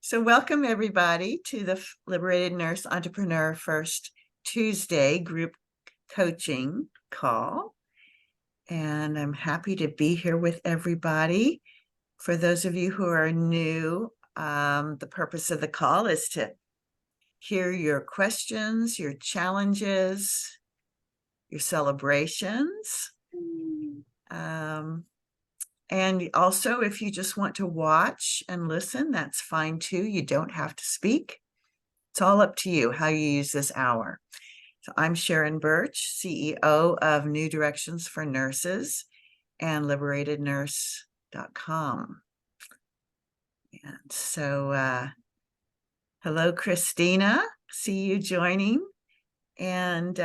So welcome everybody to the Liberated Nurse Entrepreneur First Tuesday group coaching call. And I'm happy to be here with everybody. For those of you who are new, the purpose of the call is to hear your questions, your challenges, your celebrations. And also, if you just want to watch and listen, that's fine too. You don't have to speak. It's all up to you how you use this hour. So I'm Sharon Burch, CEO of New Directions for Nurses and liberatednurse.com. And so, hello, Christina. See you joining. And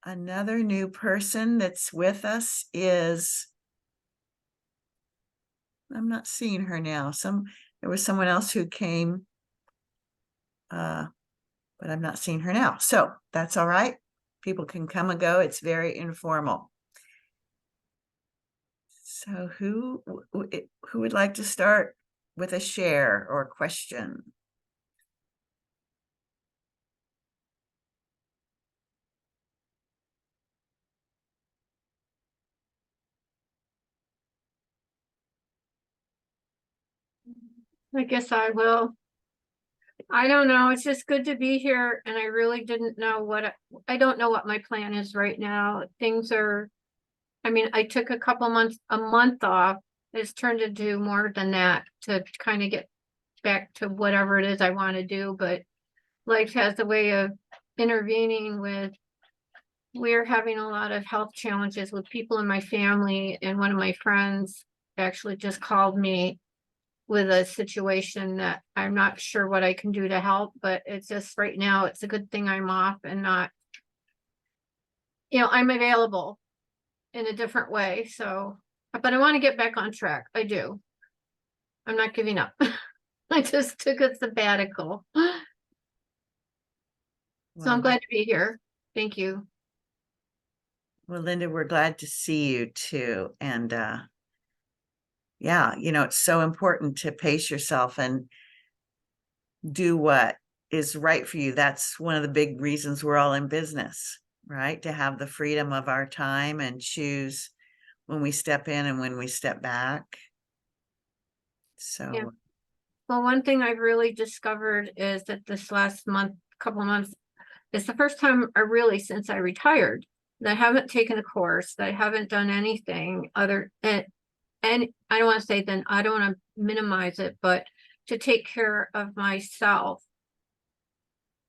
another new person that's with us is, I'm not seeing her now. There was someone else who came, but I'm not seeing her now. So that's all right. People can come and go. It's very informal. So who would like to start with a share or question? I guess I will. I don't know. It's just good to be here. And I really didn't know I don't know what my plan is right now. Things are, I took a month off. It's turned into more than that to kind of get back to whatever it is I want to do. But life has a way of intervening we're having a lot of health challenges with people in my family. And one of my friends actually just called me with a situation that I'm not sure what I can do to help, but it's just right now, it's a good thing I'm off and not, I'm available in a different way. So, but I want to get back on track. I do. I'm not giving up. I just took a sabbatical. So I'm glad to be here. Thank you. Well, Linda, we're glad to see you too. And yeah, it's so important to pace yourself and do what is right for you. That's one of the big reasons we're all in business, right? To have the freedom of our time and choose when we step in and when we step back. So, yeah. Well, one thing I've really discovered is that this last couple of months, it's the first time since I retired, that I haven't taken a course, that I haven't done anything other and I don't want to say I don't want to minimize it, but to take care of myself,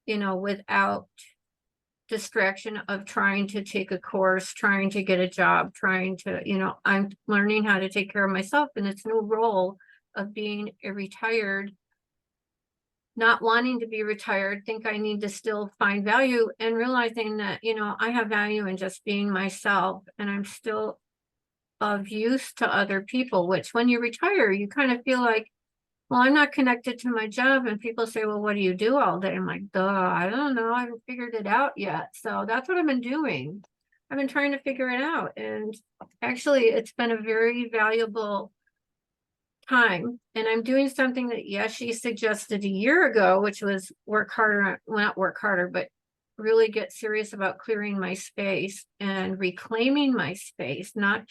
without distraction of trying to take a course, trying to get a job, trying to, I'm learning how to take care of myself in this new role of being a retired, not wanting to be retired, think I need to still find value, and realizing that, I have value in just being myself, and I'm still of use to other people, which when you retire, you kind of feel like, well, I'm not connected to my job. And people say, well, what do you do all day? I'm like, duh, I don't know. I haven't figured it out yet. So that's what I've been doing. I've been trying to figure it out. And actually, it's been a very valuable time. And I'm doing something that she suggested a year ago, which was work harder, well, not work harder, but really get serious about clearing my space and reclaiming my space, and I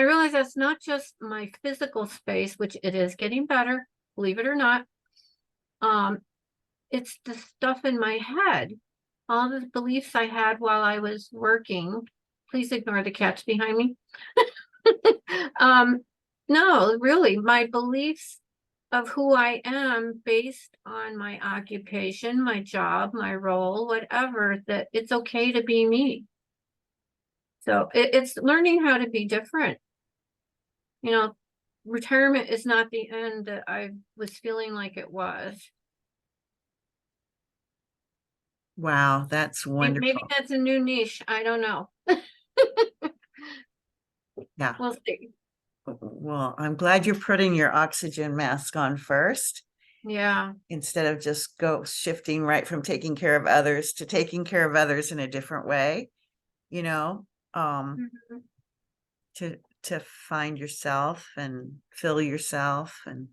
realize that's not just my physical space, which it is getting better, believe it or not. It's the stuff in my head, all the beliefs I had while I was working. Please ignore the cats behind me. No, really, my beliefs of who I am based on my occupation, my job, my role, whatever, that it's okay to be me. So it's learning how to be different. Retirement is not the end that I was feeling like it was. wow, that's wonderful. Maybe that's a new niche. I don't know. Yeah. We'll see. Well, I'm glad you're putting your oxygen mask on first. Yeah. Instead of just shifting right from taking care of others to taking care of others in a different way, to find yourself and fill yourself. And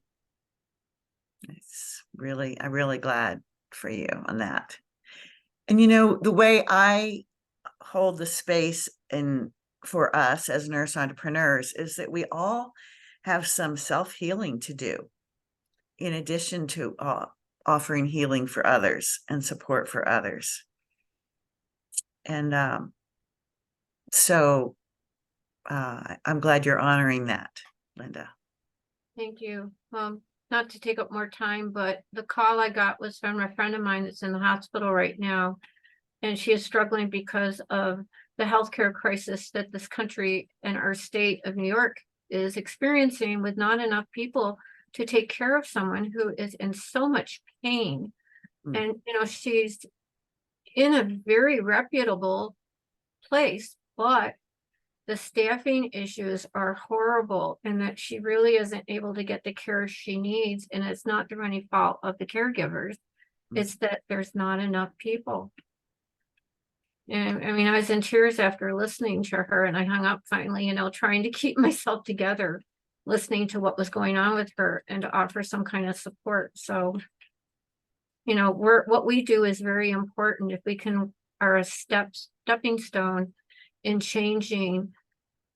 I'm really glad for you on that. And you know, the way I hold the space and for us as nurse entrepreneurs is that we all have some self-healing to do in addition to offering healing for others and support for others. And so I'm glad you're honoring that, Linda. Thank you. Not to take up more time, but the call I got was from a friend of mine that's in the hospital right now. And she is struggling because of the healthcare crisis that this country and our state of New York is experiencing, with not enough people to take care of someone who is in so much pain. Mm. And, you know, she's in a very reputable place, but the staffing issues are horrible, and that she really isn't able to get the care she needs. And it's not through any fault of the caregivers. It's that there's not enough people. And I mean, I was in tears after listening to her, and I hung up finally, you know, trying to keep myself together, listening to what was going on with her and to offer some kind of support. So, you know, what we do is very important. If we can, are a stepping stone in changing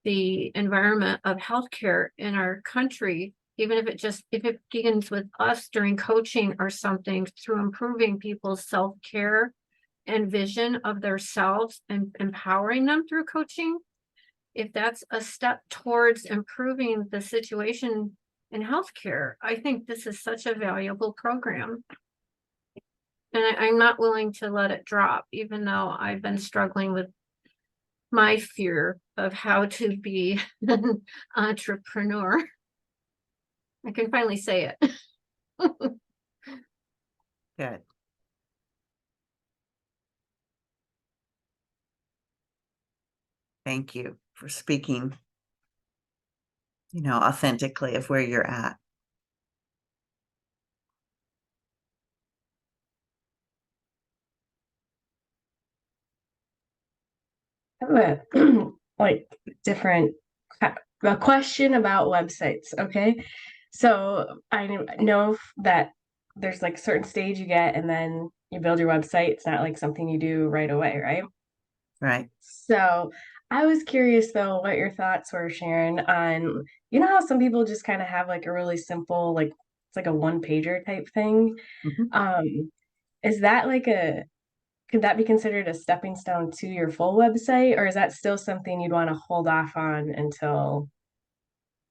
the environment of healthcare in our country, even if it begins with us during coaching or something, through improving people's self-care and vision of themselves and empowering them through coaching. If that's a step towards improving the situation in healthcare, I think this is such a valuable program. And I'm not willing to let it drop, even though I've been struggling with my fear of how to be an entrepreneur. I can finally say it. Good. Thank you for speaking, you know, authentically of where you're at. I have a like different a question about websites. Okay, so I know that there's like a certain stage you get, and then you build your website. It's not like something you do right away, right? Right. So I was curious though, what your thoughts were, Sharon, on how some people just kind of have like a really simple, like it's like a one pager type thing. Mhm. Is that like could that be considered a stepping stone to your full website, or is that still something you'd want to hold off on until,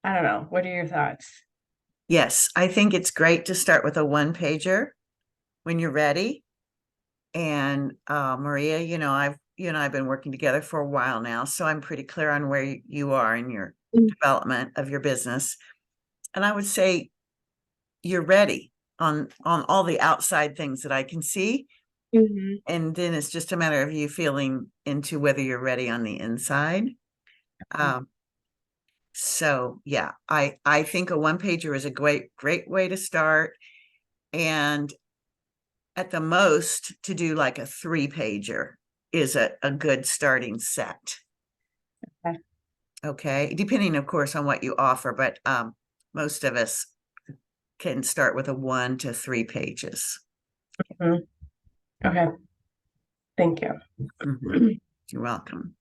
I don't know, what are your thoughts? Yes, I think it's great to start with a one pager when you're ready. And Maria, you and I've been working together for a while now, so I'm pretty clear on where you are in your development of your business. And I would say you're ready on all the outside things that I can see. Mm-hmm. And then it's just a matter of you feeling into whether you're ready on the inside. So yeah, I think a one pager is a great way to start. And at the most, to do like a 3-pager is a good starting set. Okay. Okay, depending of course on what you offer, but most of us can start with a 1 to 3 pages. Mhm. Okay. Thank you. Mhm. You're welcome.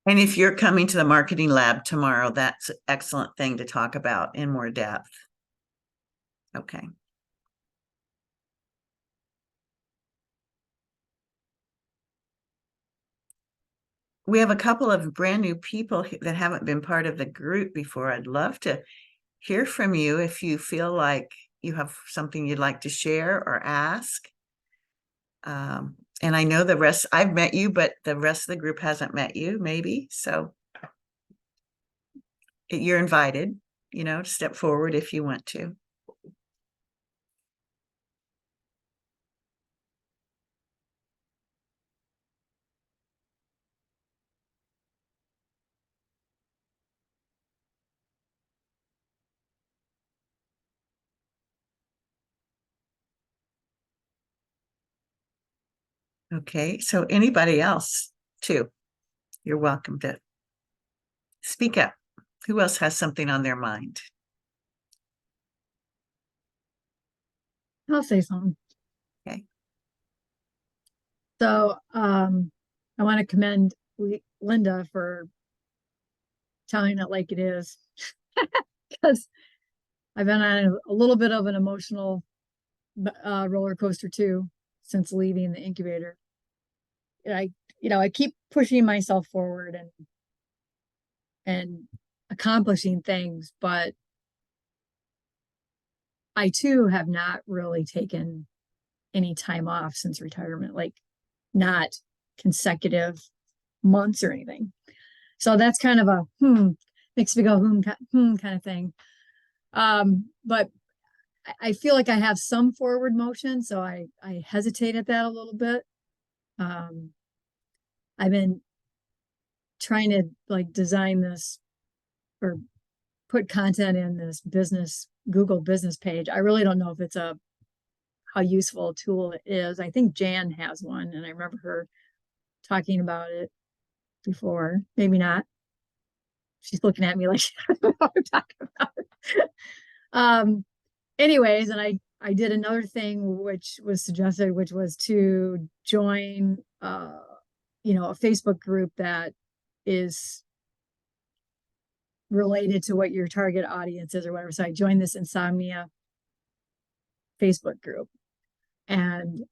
And if you're coming to the marketing lab tomorrow, that's an excellent thing to talk about in more depth. Okay. We have a couple of brand new people that haven't been part of the group before. I'd love to hear from you if you feel like you have something you'd like to share or ask. And I know the rest, I've met you, but the rest of the group hasn't met you, maybe. So you're invited, to step forward if you want to. Okay, so anybody else too, you're welcome to speak up. Who else has something on their mind? I'll say something. Okay. So, I want to commend Linda for telling it like it is. Because I've been on a little bit of an emotional roller coaster too since leaving the incubator. And I keep pushing myself forward and accomplishing things, but I too have not really taken any time off since retirement, like not consecutive months or anything. So that's kind of a makes me go kind of thing. But I feel like I have some forward motion, so I hesitate at that a little bit. I've been trying to like design this or put content in this Google business page. I really don't know if it's how useful a tool it is. I think Jan has one, and I remember her talking about it before. Maybe not. She's looking at me like I don't know what I'm talking about. Anyways, and I did another thing which was suggested, which was to join a Facebook group that is related to what your target audience is or whatever. So I joined this insomnia Facebook group. And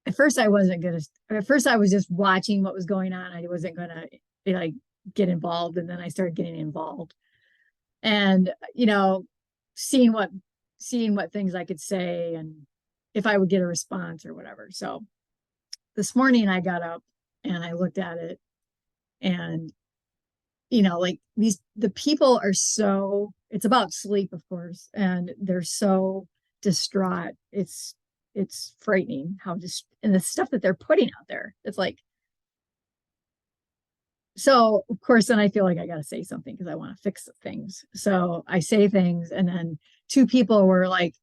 at first I was just watching what was going on. I wasn't gonna like get involved, and then I started getting involved. And seeing what things I could say and if I would get a response or whatever. So this morning I got up and I looked at it, and like the people are so, it's about sleep, of course, and they're so distraught. It's frightening how and the stuff that they're putting out there. It's like, so of course, then I feel like I got to say something because I want to fix things. So I say things, and then two people were like,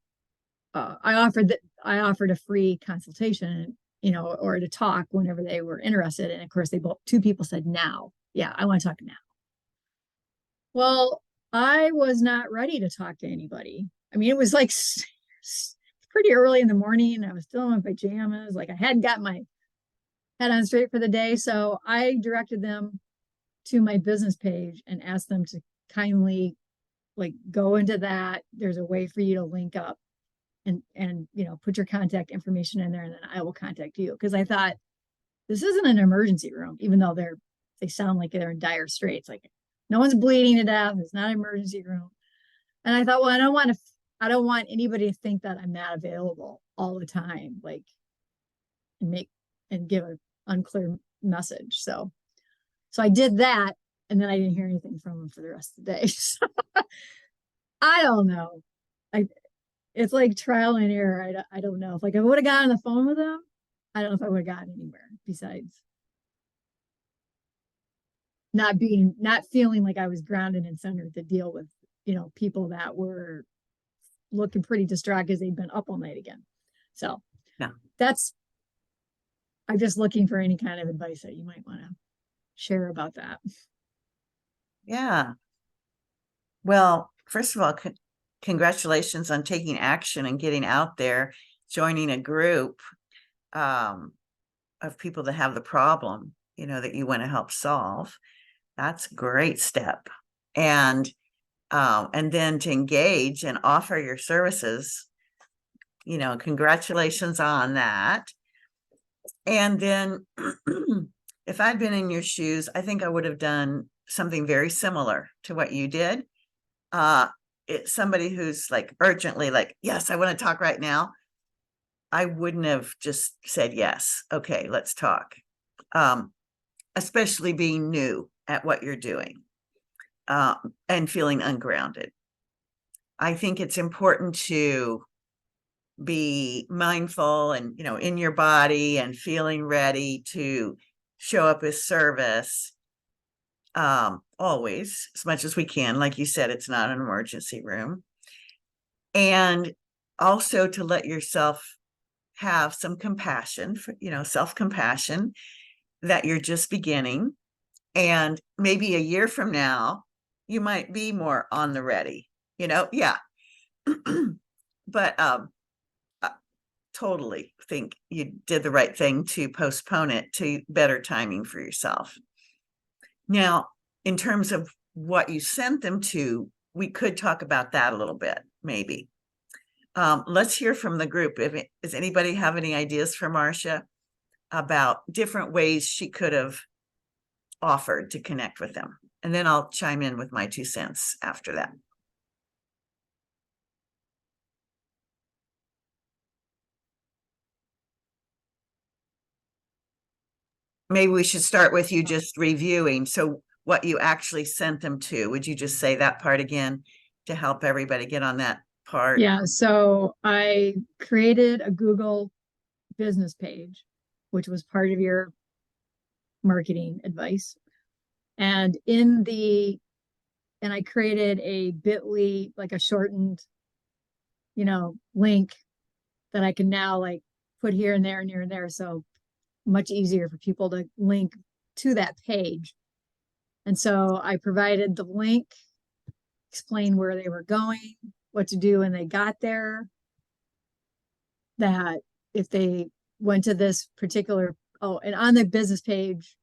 I offered a free consultation, or to talk whenever they were interested. And of course, two people said now. Yeah, I want to talk now. Well, I was not ready to talk to anybody. I mean, it was like pretty early in the morning. I was still in my pajamas. Like I hadn't got my head on straight for the day. So I directed them to my business page and asked them to kindly like go into that. There's a way for you to link up and put your contact information in there, and then I will contact you. Because I thought this isn't an emergency room, even though they sound like they're in dire straits. Like no one's bleeding to death. It's not an emergency room. And I thought, well, I don't want anybody to think that I'm not available all the time, like, and give an unclear message. So I did that, and then I didn't hear anything from them for the rest of the day. So, I don't know. It's like trial and error. I don't know. If like I would have gotten on the phone with them, I don't know if I would have gotten anywhere besides not feeling like I was grounded and centered to deal with, people that were looking pretty distraught because they'd been up all night again. So yeah, I'm just looking for any kind of advice that you might want to share about that. Yeah. Well, first of all, congratulations on taking action and getting out there, joining a group of people that have the problem, that you want to help solve. That's a great step. And then to engage and offer your services, congratulations on that. And then if I'd been in your shoes, I think I would have done something very similar to what you did. It's somebody who's like urgently like, yes, I want to talk right now. I wouldn't have just said, yes, okay, let's talk. Especially being new at what you're doing and feeling ungrounded. I think it's important to be mindful and, in your body and feeling ready to show up as service always, as much as we can. Like you said, it's not an emergency room. And also to let yourself have some compassion for, self-compassion that you're just beginning. And maybe a year from now, you might be more on the ready, yeah. but totally think you did the right thing to postpone it to better timing for yourself. Now, in terms of what you sent them to, we could talk about that a little bit, maybe. Let's hear from the group. Does anybody have any ideas for Marcia about different ways she could have offered to connect with them? And then I'll chime in with my 2 cents after that. Maybe we should start with you just reviewing. So what you actually sent them to, would you just say that part again to help everybody get on that part? Yeah, so I created a Google business page, which was part of your marketing advice. And I created a bit.ly, like a shortened, link that I can now like put here and there and here and there. So much easier for people to link to that page. And so I provided the link, explained where they were going, what to do when they got there, that if they went to this particular, and on the business page,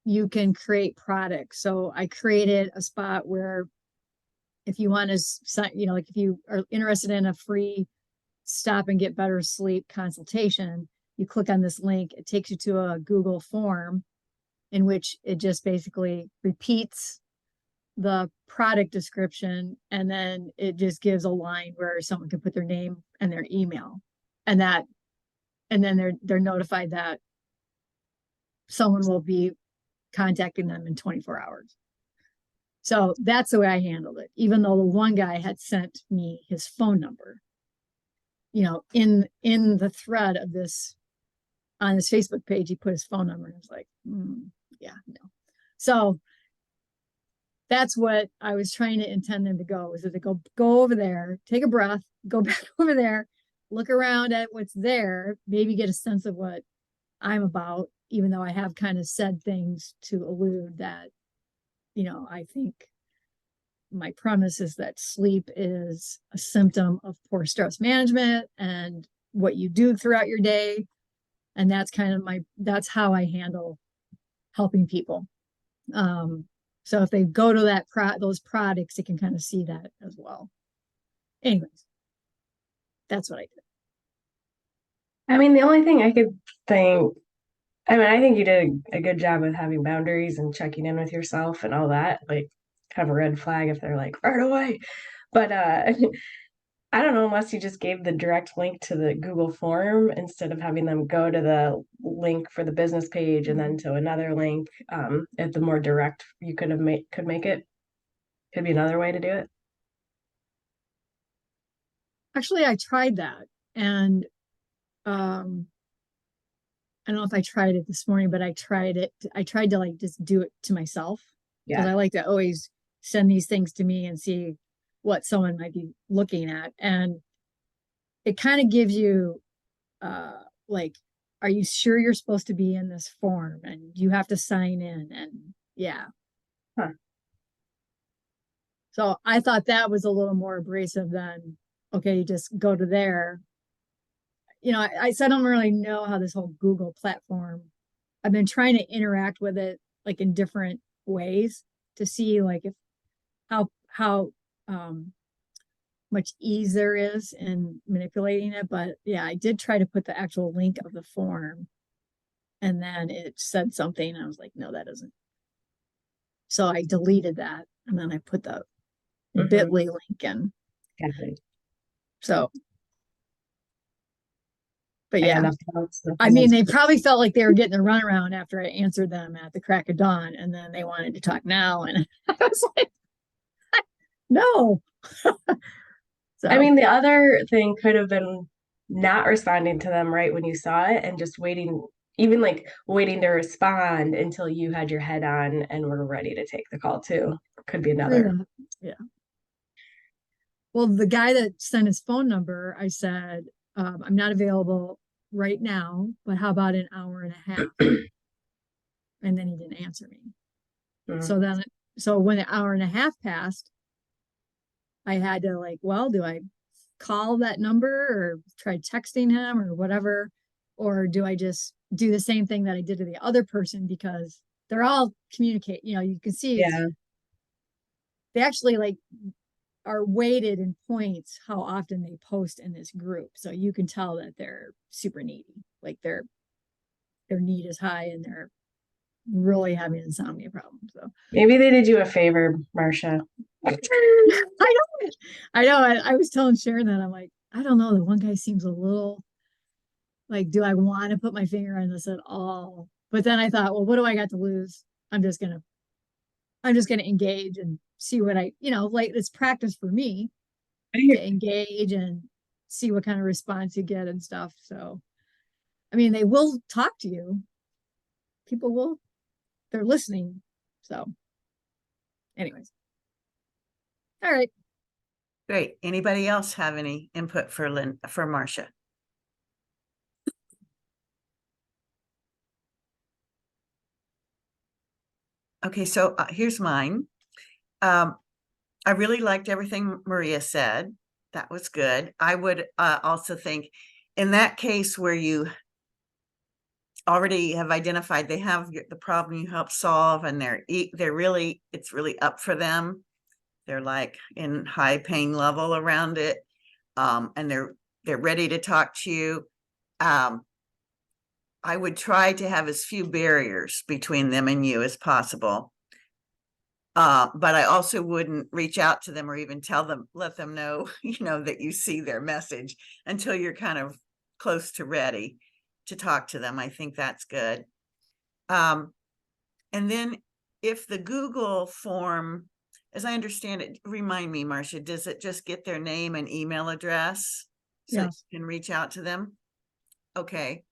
you can create products. So I created a spot where if you want to sign, like if you are interested in a free stop and get better sleep consultation, you click on this link, it takes you to a Google form in which it just basically repeats the product description, and then it just gives a line where someone can put their name and their email, and then they're notified that someone will be contacting them in 24 hours. So that's the way I handled it, even though the one guy had sent me his phone number, in the thread of this, on his Facebook page, he put his phone number, and I was like, yeah, no. So that's what I was trying to intend them to go, is that they go over there, take a breath, go back over there, look around at what's there, maybe get a sense of what I'm about, even though I have kind of said things to allude that, I think my premise is that sleep is a symptom of poor stress management and what you do throughout your day. And that's kind of that's how I handle helping people. So if they go to those products, they can kind of see that as well. Anyways, that's what I did. I mean, the only thing I could think, I think you did a good job with having boundaries and checking in with yourself and all that. Like, kind of a red flag if they're like, right away. But I don't know, unless you just gave the direct link to the Google form instead of having them go to the link for the business page and then to another link. At the more direct you could make it. Could be another way to do it. Actually, I tried that, and I don't know if I tried it this morning, but I tried to like just do it to myself, because I like to always send these things to me and see what someone might be looking at. And it kind of gives you like, are you sure you're supposed to be in this form, and you have to sign in, and so I thought that was a little more abrasive than, okay, you just go to there. I said I don't really know how this whole Google platform, I've been trying to interact with it like in different ways to see like if how much ease there is in manipulating it. But yeah, I did try to put the actual link of the form, and then it said something, and I was like, no, that doesn't. So I deleted that, and then I put the bit.ly link in. So, but yeah, I mean, they probably felt like they were getting a runaround after I answered them at the crack of dawn, and then they wanted to talk now, and I was like, no. So, I mean, the other thing could have been not responding to them right when you saw it and just waiting, even like waiting to respond until you had your head on and were ready to take the call too. Could be another. Yeah. Well, the guy that sent his phone number, I said, I'm not available right now, but how about an hour and a half? And then he didn't answer me. So when the hour and a half passed, I had to like, well, do I call that number or try texting him or whatever? Or do I just do the same thing that I did to the other person, because they're all communicate, you can see Yeah. they actually like are weighted in points how often they post in this group. So you can tell that they're super needy. Like their need is high and they're really having insomnia problems. So Maybe they did you a favor, Marcia. I know. I was telling Sharon that I'm like, I don't know. The one guy seems a little like, do I want to put my finger on this at all? But then I thought, well, what do I got to lose? I'm just gonna engage and see what like it's practice for me to engage and see what kind of response you get and stuff. So, I mean, they will talk to you. People will, they're listening. So, anyways. All right. Great. Anybody else have any input for Marcia? Okay, so here's mine. I really liked everything Maria said. That was good. I would also think in that case where you already have identified they have the problem you help solve, and they're really, it's really up for them. They're like in high pain level around it. And they're ready to talk to you. I would try to have as few barriers between them and you as possible. But I also wouldn't reach out to them or even let them know, that you see their message until you're kind of close to ready to talk to them. I think that's good. And then if the Google form, as I understand it, remind me, Marcia, does it just get their name and email address so that you can reach out to them? Okay.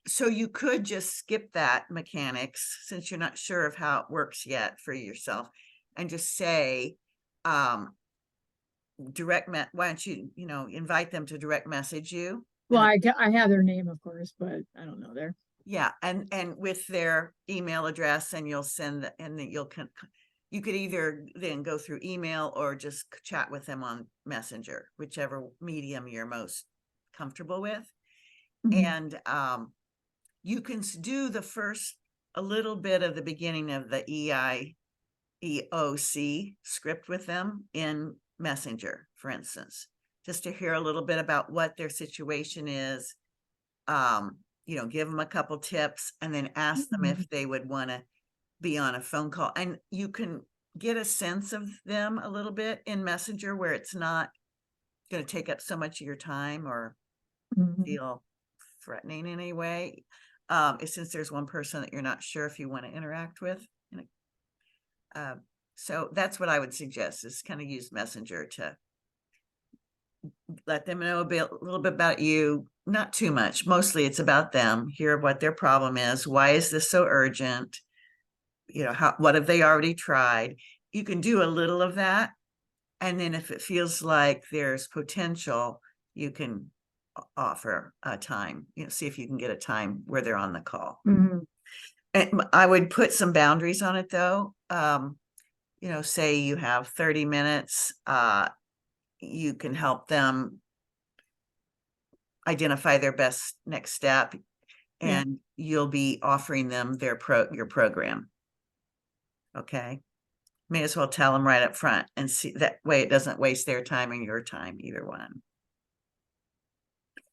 So you could just skip that mechanics since you're not sure of how it works yet for yourself, and just say, why don't you, invite them to direct message you? Well, I have their name, of course, but I don't know their. Yeah, and with their email address, and you'll send, and then you could either then go through email or just chat with them on Messenger, whichever medium you're most comfortable with. Mhm. And you can do a little bit of the beginning of the EOC script with them in Messenger, for instance, just to hear a little bit about what their situation is. Give them a couple tips, and then ask them if they would want to be on a phone call. And you can get a sense of them a little bit in Messenger where it's not going to take up so much of your time or feel threatening in any way. Since there's one person that you're not sure if you want to interact with. So that's what I would suggest, is kind of use Messenger to let them know a little bit about you. Not too much. Mostly it's about them. Hear what their problem is. Why is this so urgent? What have they already tried? You can do a little of that. And then if it feels like there's potential, you can offer a time, see if you can get a time where they're on the call. And I would put some boundaries on it though. Say you have 30 minutes, you can help them identify their best next step, and you'll be offering them your program. Okay. May as well tell them right up front, and see that way it doesn't waste their time and your time, either one.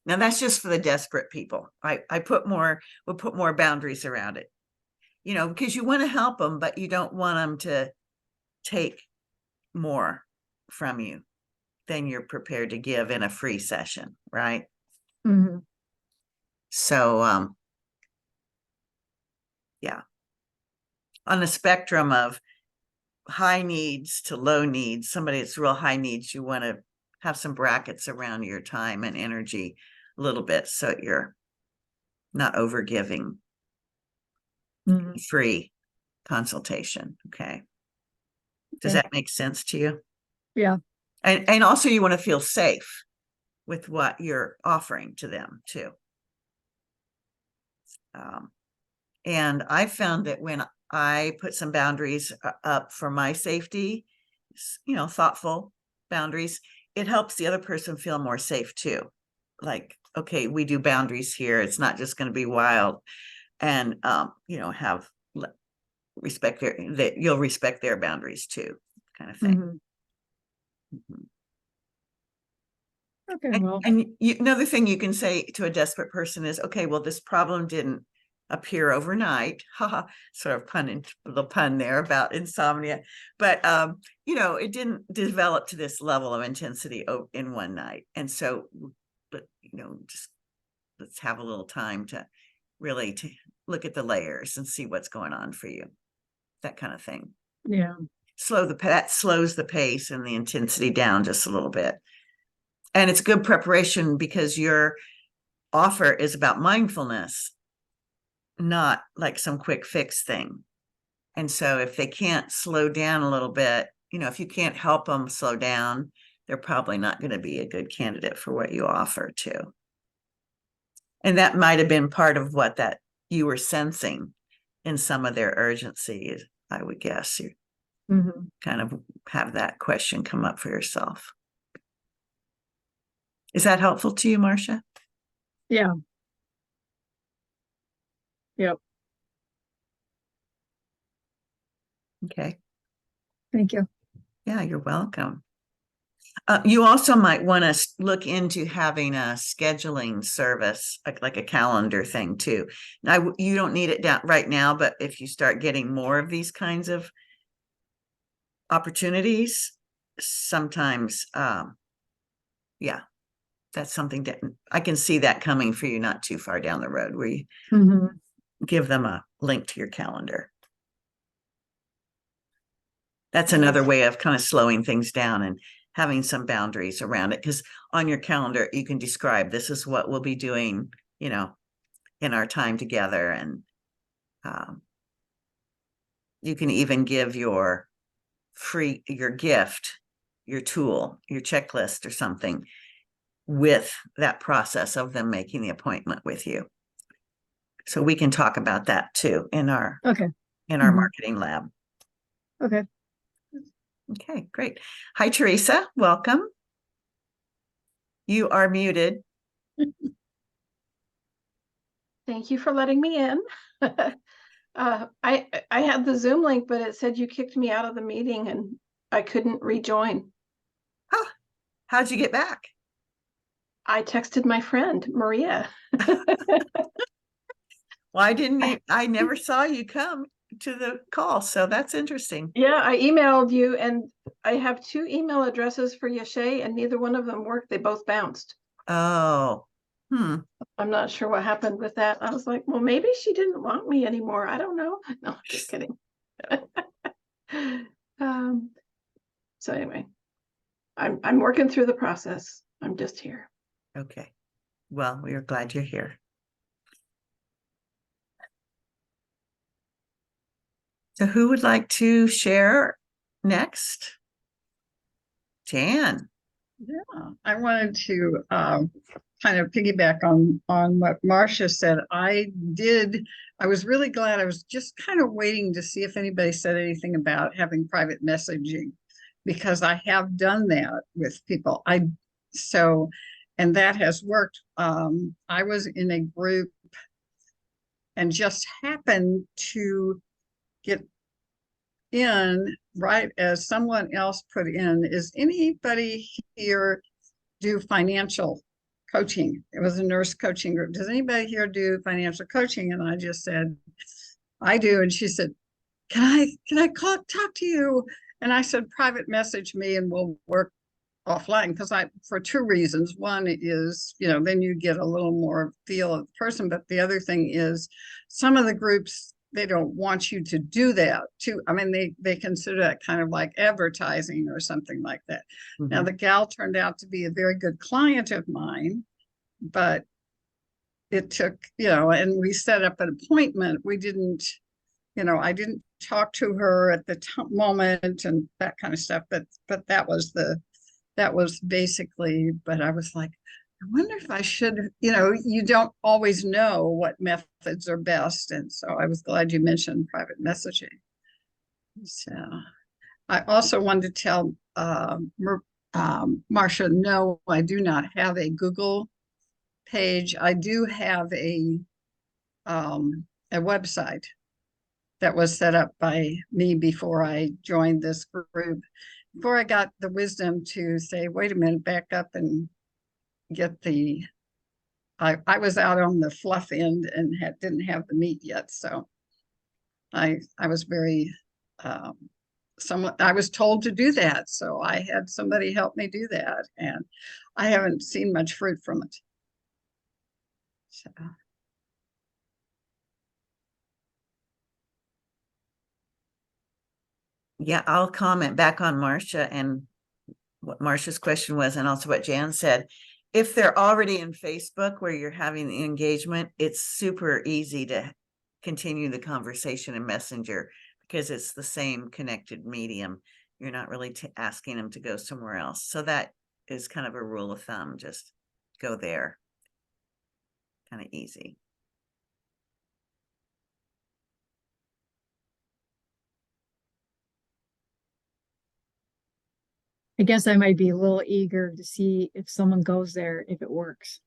Now that's just for the desperate people. We'll put more boundaries around it, because you want to help them, but you don't want them to take more from you than you're prepared to give in a free session, right? So, yeah. On the spectrum of high needs to low needs, somebody that's real high needs, you want to have some brackets around your time and energy a little bit, so you're not over giving free consultation. Okay. Does that make sense to you? Yeah. And also you want to feel safe with what you're offering to them too. And I found that when I put some boundaries up for my safety, thoughtful boundaries, it helps the other person feel more safe too. Like, okay, we do boundaries here. It's not just going to be wild, and have respect that you'll respect their boundaries too, kind of thing. Mhm. Mhm. Okay, well, And another thing you can say to a desperate person is, okay, well, this problem didn't appear overnight. Haha, sort of the pun there about insomnia. But it didn't develop to this level of intensity in one night. And so, but just let's have a little time to really look at the layers and see what's going on for you. That kind of thing. yeah. That slows the pace and the intensity down just a little bit. And it's good preparation because your offer is about mindfulness, not like some quick fix thing. And so if they can't slow down a little bit, if you can't help them slow down, they're probably not going to be a good candidate for what you offer too. And that might have been part of what that you were sensing in some of their urgency, I would guess. You Mhm. kind of have that question come up for yourself. Is that helpful to you, Marcia? Yeah. Yep. Okay. Thank you. Yeah, you're welcome. You also might want to look into having a scheduling service, like a calendar thing too. Now, you don't need it down right now, but if you start getting more of these kinds of opportunities, sometimes, yeah, that's something that I can see that coming for you not too far down the road, where you Mhm. give them a link to your calendar. That's another way of kind of slowing things down and having some boundaries around it, because on your calendar you can describe, this is what we'll be doing in our time together, and you can even give your gift, your tool, your checklist or something with that process of them making the appointment with you. So we can talk about that too in our Okay. Mhm. marketing lab. Okay. Okay, great. Hi, Teresa. Welcome. You are muted. Thank you for letting me in. I had the Zoom link, but it said you kicked me out of the meeting and I couldn't rejoin. Huh. How'd you get back? I texted my friend, Maria. Why didn't you? I never saw you come to the call, so that's interesting. Yeah, I emailed you and I have 2 email addresses for Yashay and neither one of them worked. They both bounced. Oh, I'm not sure what happened with that. I was like, well, maybe she didn't want me anymore. I don't know. No, just kidding. So anyway, I'm working through the process. I'm just here. Okay. Well, we are glad you're here. So who would like to share next? Jan. Yeah, I wanted to kind of piggyback on what Marcia said. I was really glad. I was just kind of waiting to see if anybody said anything about having private messaging, because I have done that with people. And that has worked. I was in a group and just happened to get in right as someone else put in, is anybody here do financial coaching? It was a nurse coaching group. Does anybody here do financial coaching? And I just said, I do. And she said, can I talk to you? And I said, private message me and we'll work offline, because for 2 reasons. One is, then you get a little more feel of the person. But the other thing is, some of the groups, they don't want you to do that too. I mean, they consider that kind of like advertising or something like that. Mm-hmm. Now, the gal turned out to be a very good client of mine, but it took, and we set up an appointment. We didn't, I didn't talk to her at the moment and that kind of stuff, but that was basically, but I was like, I wonder if I should, you don't always know what methods are best. And so I was glad you mentioned private messaging. So I also wanted to tell Marcia, no, I do not have a Google page. I do have a website that was set up by me before I joined this group, before I got the wisdom to say, wait a minute, back up and get the, I was out on the fluff end and didn't have the meat yet. So I was very, I was told to do that. So I had somebody help me do that, and I haven't seen much fruit from it. So. Yeah, I'll comment back on Marcia and what Marcia's question was, and also what Jan said. If they're already in Facebook where you're having the engagement, it's super easy to continue the conversation in Messenger because it's the same connected medium. You're not really asking them to go somewhere else. So that is kind of a rule of thumb. Just go there. Kind of easy. I guess I might be a little eager to see if someone goes there, if it works.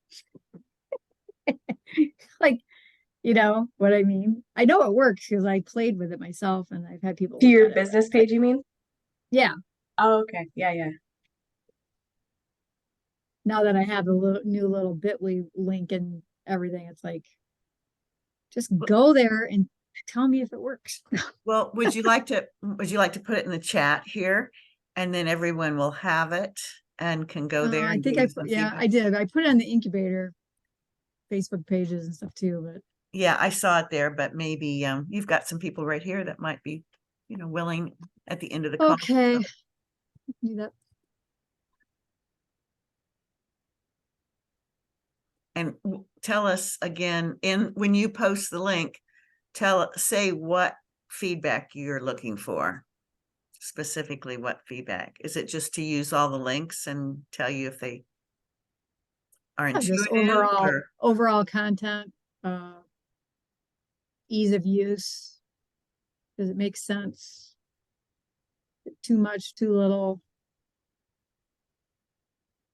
Like, you know what I mean? I know it works because I played with it myself and I've had people To look your at it. business page, you mean? Yeah. Oh, okay. Yeah, yeah. Now that I have the new little Bitly link and everything, it's like, just go there and tell me if it works. Well, would you like to put it in the chat here, and then everyone will have it and can go there? I and think give you some yeah, feedback? I did. I put it on the incubator Facebook pages and stuff too, but Yeah, I saw it there, but maybe you've got some people right here that might be, willing at the end of the call. okay. Do that. And tell us again, when you post the link, say what feedback you're looking for. Specifically, what feedback? Is it just to use all the links and tell you if they are Just intuitive overall content, ease of use. Does it make sense? Too much, too little?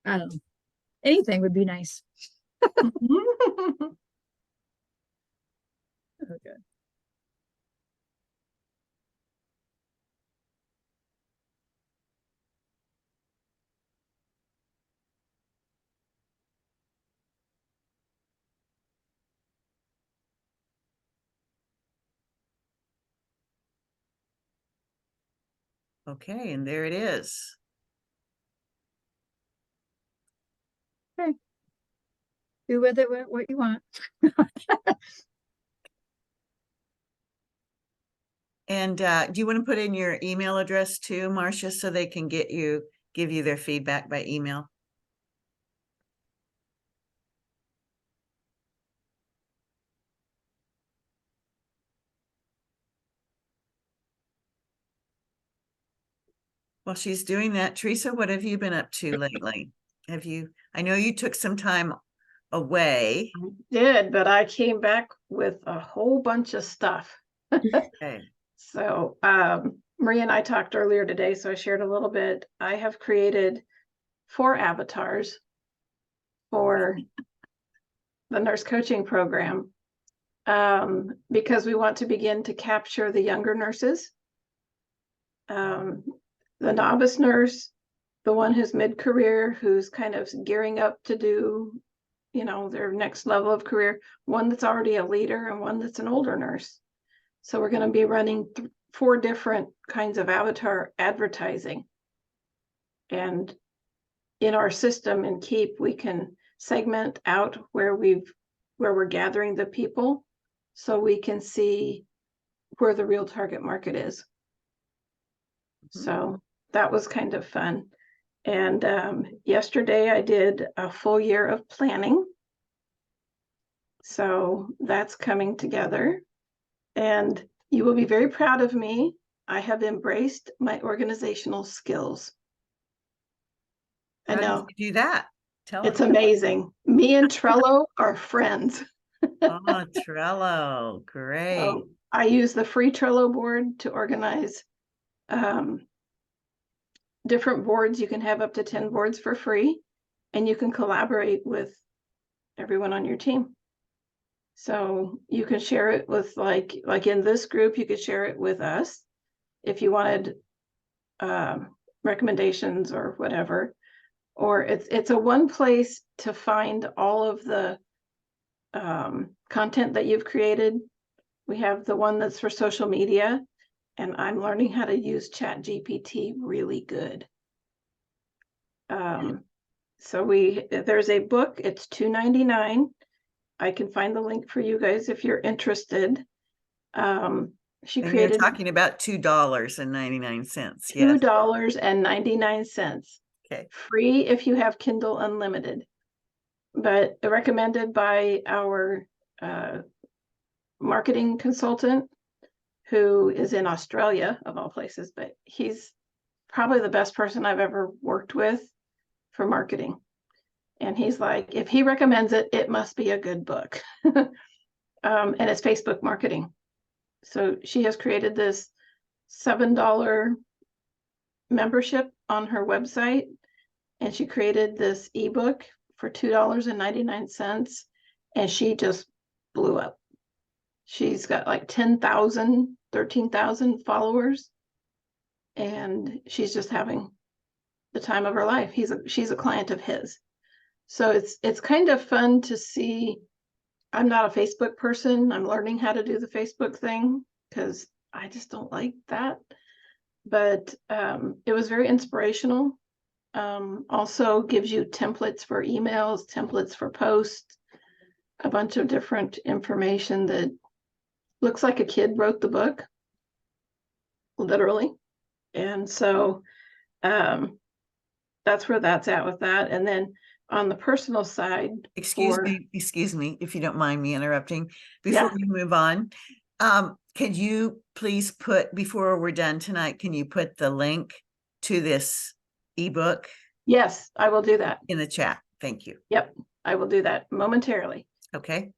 I don't know. Anything would be nice. Okay. Okay, and there it is. Okay. Do with it what you want. And do you want to put in your email address too, Marcia, so they can give you their feedback by email? While she's doing that, Teresa, what have you been up to lately? I know you took some time away. I did, but I came back with a whole bunch of stuff. Okay. So Maria and I talked earlier today, so I shared a little bit. I have created 4 avatars for the nurse coaching program because we want to begin to capture the younger nurses. The novice nurse, the one who's mid-career, who's kind of gearing up to do, their next level of career, one that's already a leader, and one that's an older nurse. So we're going to be running 4 different kinds of avatar advertising. And in our system in Keep, we can segment out where we're gathering the people, so we can see where the real target market is. So that was kind of fun. And yesterday I did a full year of planning. So that's coming together. And you will be very proud of me. I have embraced my organizational skills. I know. How did you do that? Tell It's us. amazing. Me and Trello are friends. Oh, Trello. Great. So I use the free Trello board to organize different boards. You can have up to 10 boards for free, and you can collaborate with everyone on your team. So you can share it with like in this group, you could share it with us if you wanted recommendations or whatever. Or it's a one place to find all of the content that you've created. We have the one that's for social media, and I'm learning how to use ChatGPT really good. So there's a book, it's $2.99. I can find the link for you guys if you're interested. She And created you're talking about $2.99. Yes. $2.99. Okay. Free if you have Kindle Unlimited, but recommended by our marketing consultant, who is in Australia of all places, but he's probably the best person I've ever worked with for marketing. And he's like, if he recommends it, it must be a good book. And it's Facebook marketing. So she has created this $7 membership on her website, and she created this ebook for $2.99, and she just blew up. She's got like 10,000, 13,000 followers, and she's just having the time of her life. She's a client of his. So it's kind of fun to see. I'm not a Facebook person. I'm learning how to do the Facebook thing because I just don't like that. But it was very inspirational. Also gives you templates for emails, templates for posts, a bunch of different information that looks like a kid wrote the book, literally. And so that's where that's at with that. And then on the personal side, Excuse me, if you don't mind me interrupting. Before Yeah. we move on, could you please put, before we're done tonight, can you put the link to this ebook Yes, I will do that. in the chat? Thank you. Yep, I will do that momentarily. Okay.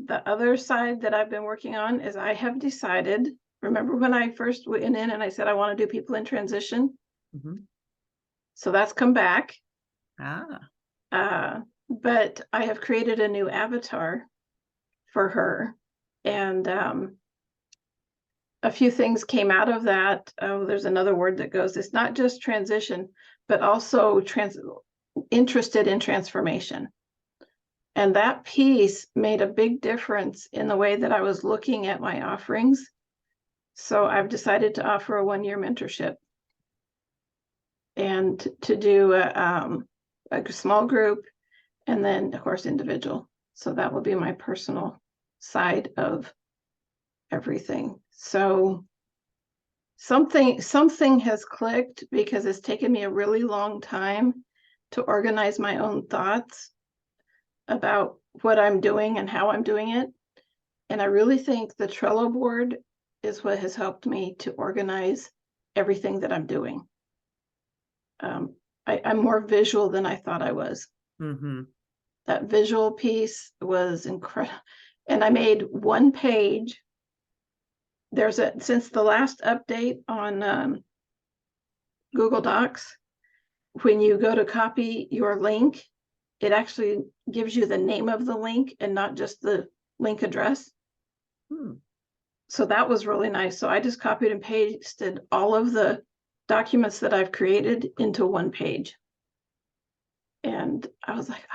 The other side that I've been working on is I have decided, remember when I first went in and I said I want to do people in transition? Mhm. So that's come back. Ah, But I have created a new avatar for her, and a few things came out of that. Oh, there's another word that goes, it's not just transition, but also interested in transformation. And that piece made a big difference in the way that I was looking at my offerings. So I've decided to offer a 1-year mentorship and to do a small group, and then of course individual. So that will be my personal side of everything. So something has clicked, because it's taken me a really long time to organize my own thoughts about what I'm doing and how I'm doing it. And I really think the Trello board is what has helped me to organize everything that I'm doing. I'm more visual than I thought I was. mm-hmm. That visual piece was incredible. And I made 1 page. Since the last update on Google Docs, when you go to copy your link, it actually gives you the name of the link and not just the link address. So that was really nice. So I just copied and pasted all of the documents that I've created into 1 page. And I was like,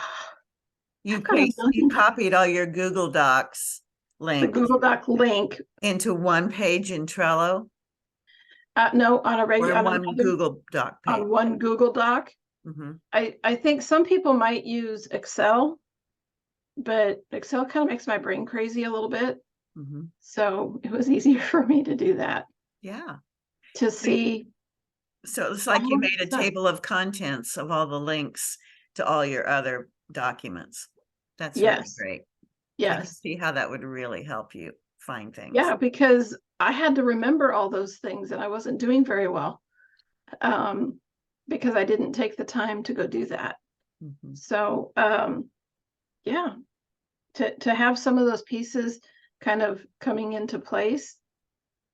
You copied all your Google Docs link, the Google Doc link into 1 page in Trello? No, on a Or regular, one Google Doc page? On 1 Google Doc. Mm-hmm. I think some people might use Excel, but Excel kind of makes my brain crazy a little bit. Mm-hmm. So it was easier for me to do that. Yeah. To see. So it's like you made a table of contents of all the links to all your other documents. That's really great. Yes. I can see how that would really help you find things. Yeah, because I had to remember all those things and I wasn't doing very well, because I didn't take the time to go do that. Mm-hmm. So yeah, to have some of those pieces kind of coming into place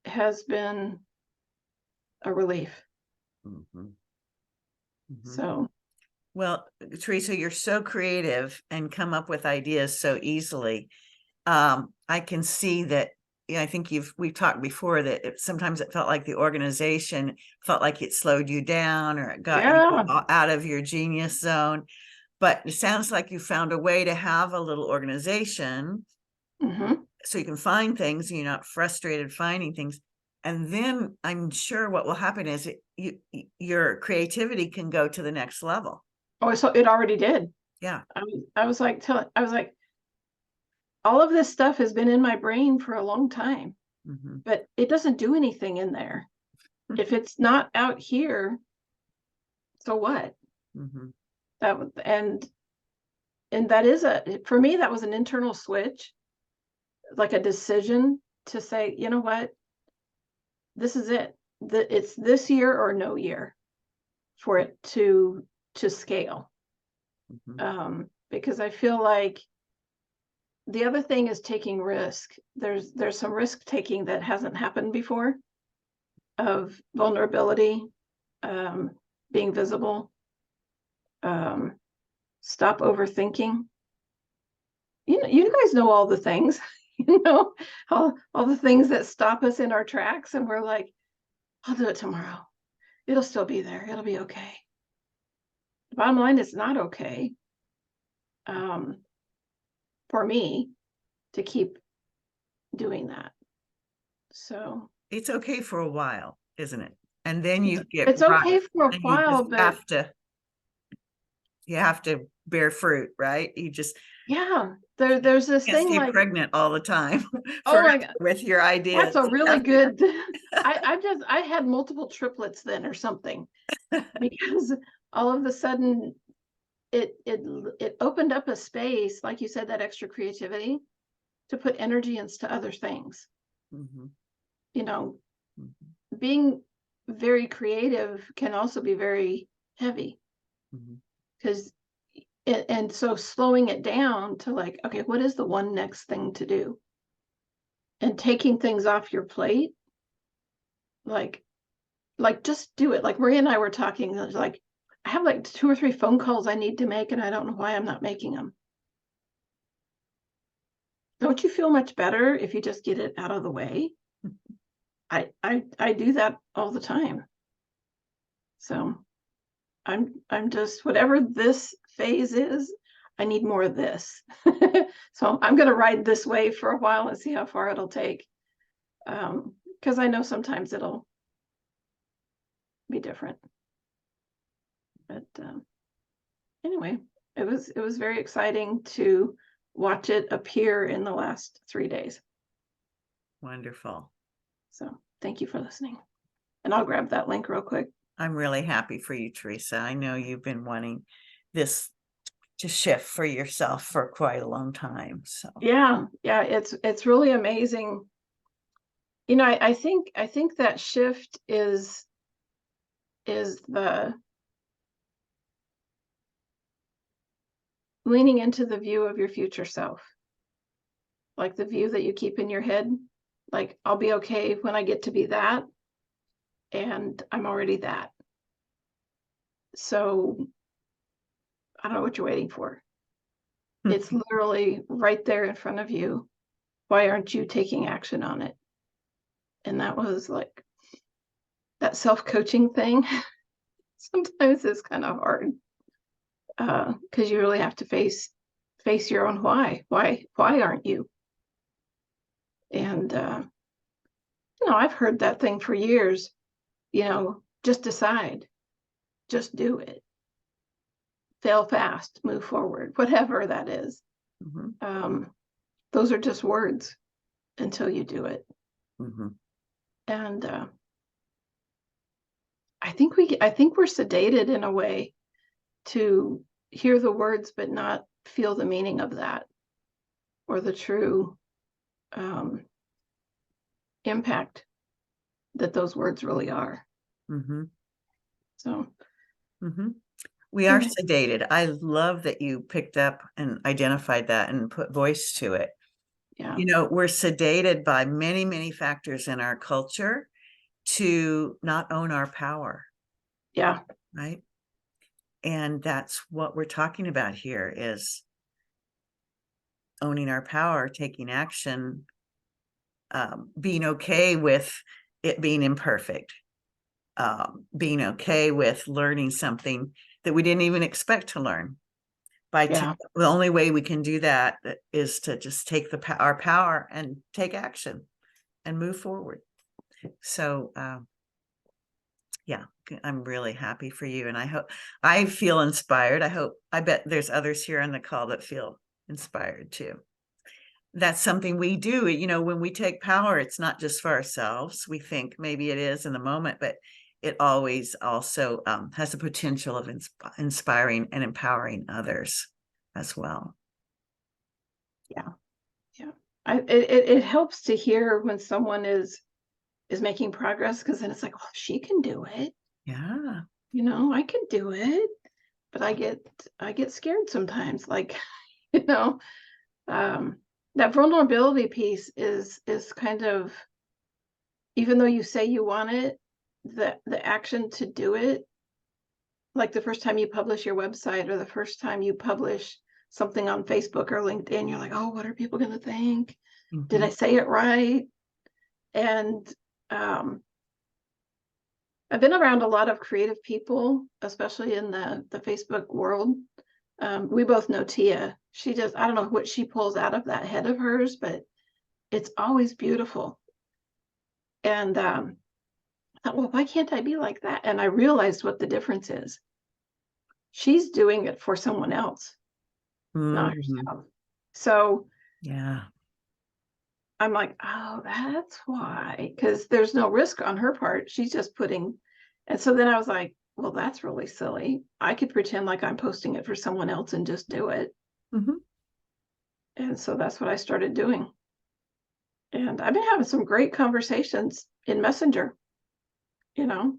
has been a relief. Mm-hmm. Mhm. So, Well, Teresa, you're so creative and come up with ideas so easily. I can see that. Yeah, I think we've talked before that sometimes it felt like the organization felt like it slowed you down or it got you yeah. out of your genius zone. But it sounds like you found a way to have a little organization Mhm. so you can find things, you're not frustrated finding things. And then I'm sure what will happen is your creativity can go to the next level. Oh, so it already did. Yeah. I was like, all of this stuff has been in my brain for a long time, Mm-hmm. but it doesn't do anything in there. If it's not out here, so what? Mm-hmm. And that is for me, that was an internal switch, like a decision to say, you know what, this is it. It's this year or no year for it to scale. Mm-hmm. Because I feel like the other thing is taking risk. There's some risk taking that hasn't happened before, of vulnerability, being visible, stop overthinking. You guys know all the things, all the things that stop us in our tracks, and we're like, I'll do it tomorrow. It'll still be there. It'll be okay. The bottom line, it's not okay. For me to keep doing that. So It's okay for a while, isn't it? And then you get it's okay right, for a and while, but you have to bear fruit, right? You just yeah, there's this can't thing stay like, pregnant all the time oh my God, with your ideas. that's a really good. I had multiple triplets then or something, because all of a sudden it opened up a space, like you said, that extra creativity to put energy into other things. Mhm. Mhm. Being very creative can also be very heavy, because and so slowing it down to like, okay, what is the one next thing to do, and taking things off your plate, like just do it. Like Maria and I were talking, like I have like 2 or 3 phone calls I need to make, and I don't know why I'm not making them. Don't you feel much better if you just get it out of the way? I do that all the time. So I'm just, whatever this phase is, I need more of this. So I'm going to ride this wave for a while and see how far it'll take. Because I know sometimes it'll be different. But anyway, it was very exciting to watch it appear in the last 3 days. Wonderful. So thank you for listening. And I'll grab that link real quick. I'm really happy for you, Teresa. I know you've been wanting this to shift for yourself for quite a long time. So Yeah, it's really amazing. I think that shift is the leaning into the view of your future self, like the view that you keep in your head, like I'll be okay when I get to be that, and I'm already that. So I don't know what you're waiting for. It's literally right there in front of you. Why aren't you taking action on it? And that was like that self-coaching thing. Sometimes it's kind of hard, because you really have to face your own why aren't you? And I've heard that thing for years, just decide, just do it, fail fast, move forward, whatever that is. Those are just words until you do it. And I think we're sedated in a way to hear the words but not feel the meaning of that, or the true impact that those words really are. So we are sedated. I love that you picked up and identified that and put voice to it. Yeah. We're sedated by many, many factors in our culture to not own our power. Yeah. Right. And that's what we're talking about here, is owning our power, taking action, being okay with it being imperfect, being okay with learning something that we didn't even expect to learn. Yeah. The only way we can do that is to just take our power and take action and move forward. So, yeah, I'm really happy for you. And I feel inspired. I bet there's others here on the call that feel inspired too. That's something we do. When we take power, it's not just for ourselves. We think maybe it is in the moment, but it always also has the potential of inspiring and empowering others as well. Yeah. It helps to hear when someone is making progress, because then it's like, well, she can do it. Yeah. I can do it. But I get scared sometimes. Like, that vulnerability piece is kind of, even though you say you want it, the action to do it, like the first time you publish your website or the first time you publish something on Facebook or LinkedIn, you're like, oh, what are people going to think? Did I say it right? And I've been around a lot of creative people, especially in the Facebook world. We both know Tia. She does, I don't know what she pulls out of that head of hers, but it's always beautiful. And I thought, well, why can't I be like that? And I realized what the difference is. She's doing it for someone else, not herself. So yeah, I'm like, oh, that's why, because there's no risk on her part. She's just putting, and so then I was like, well, that's really silly. I could pretend like I'm posting it for someone else and just do it. And so that's what I started doing. And I've been having some great conversations in Messenger, And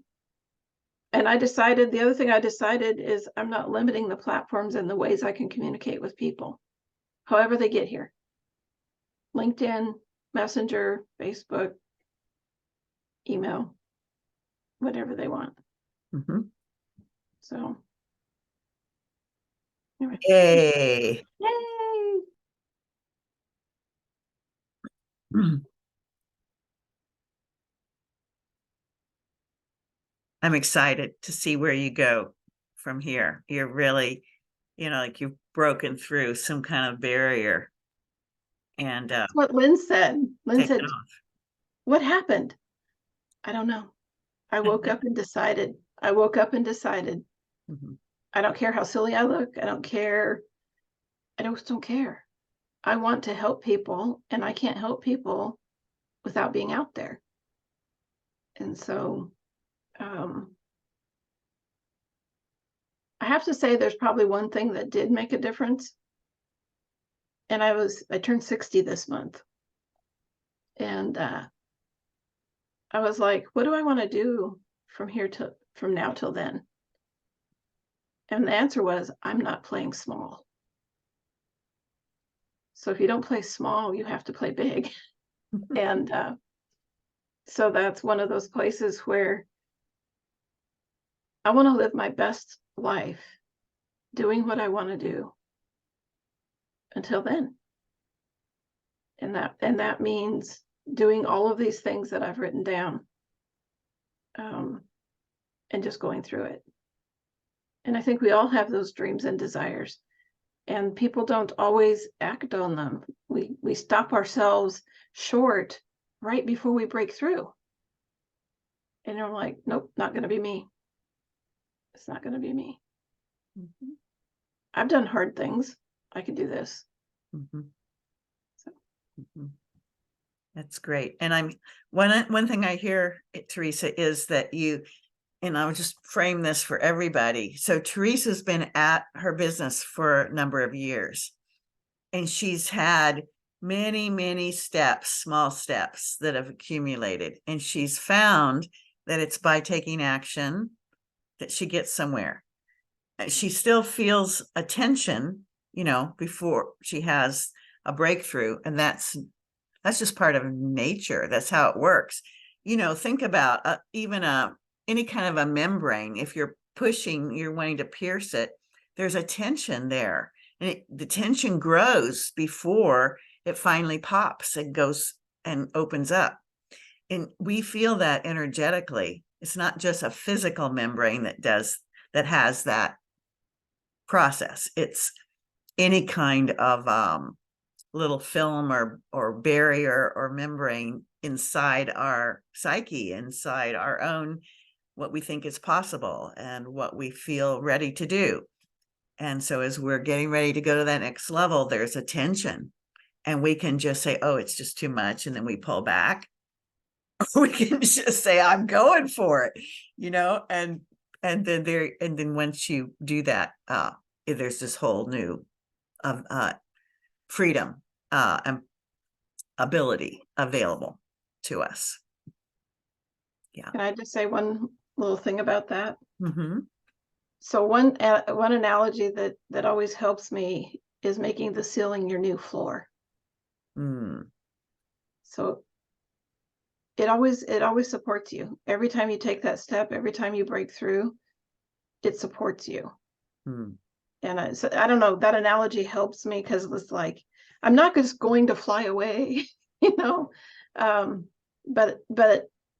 the other thing I decided is I'm not limiting the platforms and the ways I can communicate with people, however they get here. LinkedIn, Messenger, Facebook, email, whatever they want. So. Anyway. Yay. Yay. I'm excited to see where you go from here. You're really, like you've broken through some kind of barrier. And that's what Lynn said. Lynn said, taken off. what happened? I don't know. I woke up and decided. I don't care how silly I look. I don't care. I just don't care. I want to help people, and I can't help people without being out there. And so I have to say there's probably one thing that did make a difference. And I turned 60 this month. And I was like, what do I want to do from now till then? And the answer was, I'm not playing small. So if you don't play small, you have to play big. And so that's one of those places where I want to live my best life doing what I want to do until then. And that means doing all of these things that I've written down, and just going through it. And I think we all have those dreams and desires, and people don't always act on them. We stop ourselves short right before we break through. And I'm like, nope, not going to be me. It's not going to be me. I've done hard things. I can do this. That's great. And one thing I hear, Teresa, is that and I would just frame this for everybody. So Teresa's been at her business for a number of years, and she's had many, many steps, small steps that have accumulated. And she's found that it's by taking action that she gets somewhere. She still feels a tension, before she has a breakthrough. And that's just part of nature. That's how it works. Think about even any kind of a membrane. If you're pushing, you're wanting to pierce it, there's a tension there. And the tension grows before it finally pops and goes and opens up. And we feel that energetically. It's not just a physical membrane that has that process. It's any kind of little film or barrier or membrane inside our psyche, inside our own, what we think is possible and what we feel ready to do. And so as we're getting ready to go to that next level, there's a tension, and we can just say, oh, it's just too much. And then we pull back. We can just say, I'm going for it, and then once you do that, there's this whole new freedom and ability available to us. Yeah. Can I just say one little thing about that? Mm-hmm. So one analogy that always helps me is making the ceiling your new floor. Mm. So it always supports you. Every time you take that step, every time you break through, it supports you. Mm. And I don't know, that analogy helps me because it's like, I'm not just going to fly away, but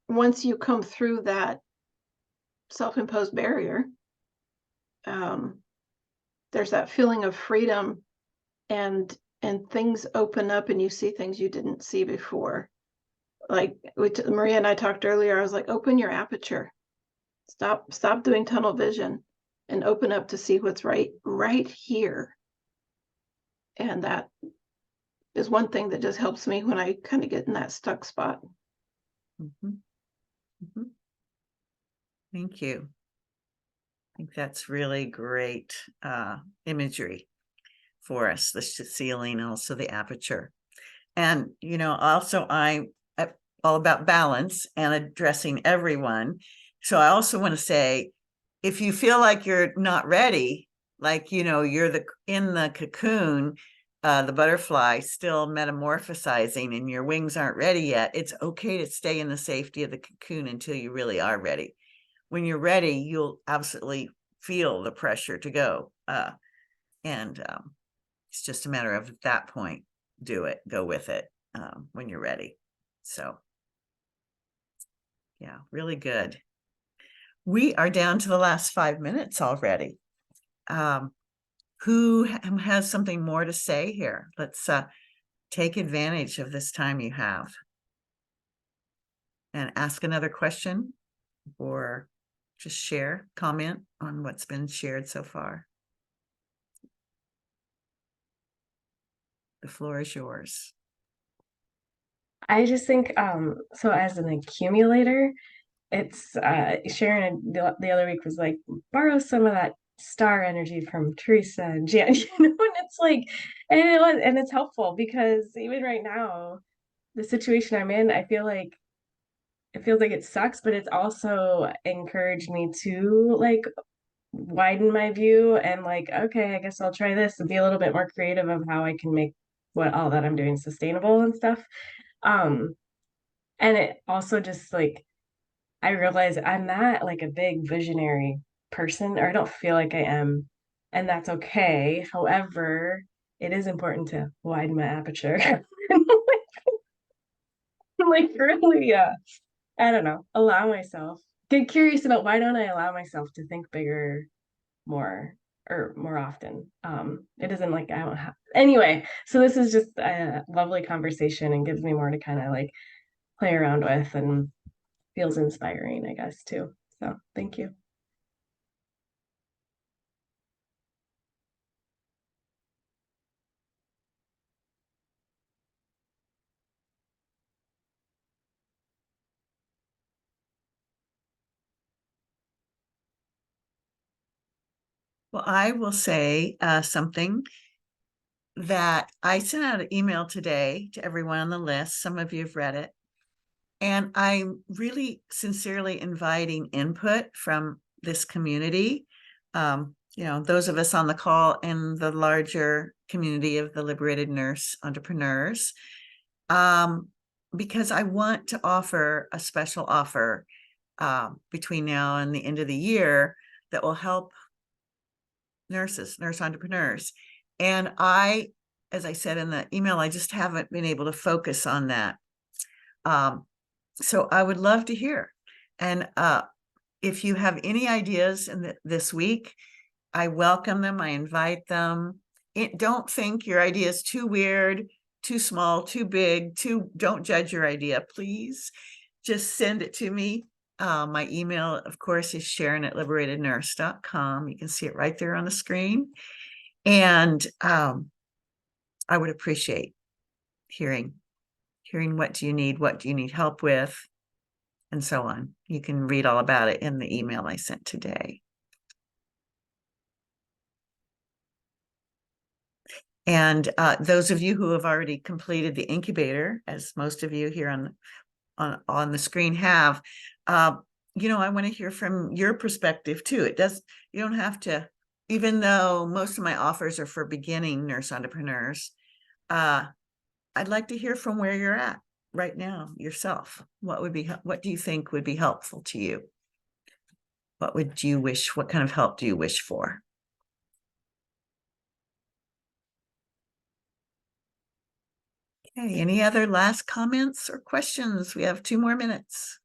once you come through that self-imposed barrier, there's that feeling of freedom, and things open up and you see things you didn't see before. Like Maria and I talked earlier, I was like, open your aperture, stop doing tunnel vision and open up to see what's right here. And that is one thing that just helps me when I kind of get in that stuck spot. Mm-hmm. Mm-hmm. Thank you. I think that's really great imagery for us, the ceiling and also the aperture. And, also I'm all about balance and addressing everyone. So I also want to say, if you feel like you're not ready, like, you're in the cocoon, the butterfly still metamorphosizing and your wings aren't ready yet, it's okay to stay in the safety of the cocoon until you really are ready. When you're ready, you'll absolutely feel the pressure to go. And it's just a matter of, at that point, go with it when you're ready. So, yeah, really good. We are down to the last 5 minutes already. Who has something more to say here? Let's take advantage of this time you have and ask another question or just comment on what's been shared so far. The floor is yours. I just think, so as an accumulator, it's Sharon the other week was like, borrow some of that star energy from Teresa and Jan, and it's like, and it's helpful because even right now, the situation I'm in, I feel like it feels like it sucks, but it's also encouraged me to like widen my view and like, okay, I guess I'll try this and be a little bit more creative of how I can make all that I'm doing sustainable and stuff. And it also just like, I realize I'm not like a big visionary person, or I don't feel like I am, and that's okay. However, it is important to widen my aperture. like really, I don't know, allow myself, get curious about why don't I allow myself to think bigger more often. It isn't like I don't have anyway. So this is just a lovely conversation and gives me more to kind of like play around with, and feels inspiring, I guess, too. So thank you. Well, I will say something that I sent out an email today to everyone on the list. Some of you have read it. And I'm really sincerely inviting input from this community. Those of us on the call and the larger community of the liberated nurse entrepreneurs, because I want to offer a special offer between now and the end of the year that will help nurses, nurse entrepreneurs. And I, as I said in the email, I just haven't been able to focus on that. So I would love to hear. And if you have any ideas in this week, I welcome them. I invite them. Don't think your idea is too weird, too small, too big, don't judge your idea, please. Just send it to me. My email, of course, is sharon@liberatednurse.com. You can see it right there on the screen. And I would appreciate hearing what do you need help with, and so on. You can read all about it in the email I sent today. And those of you who have already completed the incubator, as most of you here on the screen have, you know, I want to hear from your perspective too. You don't have to, even though most of my offers are for beginning nurse entrepreneurs, I'd like to hear from where you're at right now yourself. What do you think would be helpful to you? What kind of help do you wish for? Okay, any other last comments or questions? We have 2 more minutes.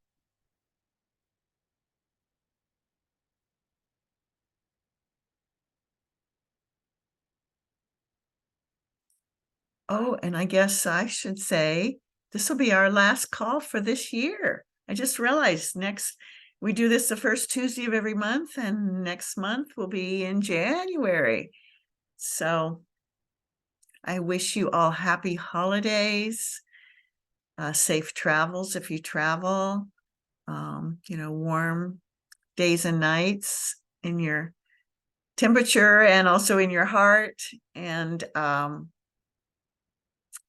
Oh, and I guess I should say, this will be our last call for this year. I just realized we do this the first Tuesday of every month, and next month will be in January. So I wish you all happy holidays, safe travels if you travel, you know, warm days and nights in your temperature and also in your heart. And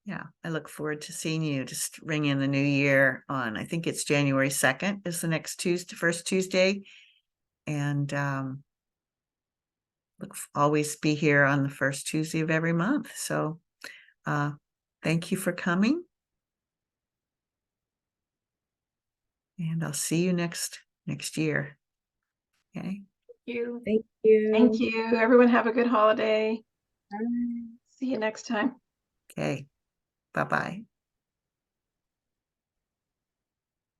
yeah, I look forward to seeing you. Just ring in the new year on, I think it's January 2nd is the next Tuesday, first Tuesday. And always be here on the first Tuesday of every month. So thank you for coming. And I'll see you next year. Okay. You. Thank you. Thank you. Everyone have a good holiday. Bye. See you next time. Okay. Bye-bye.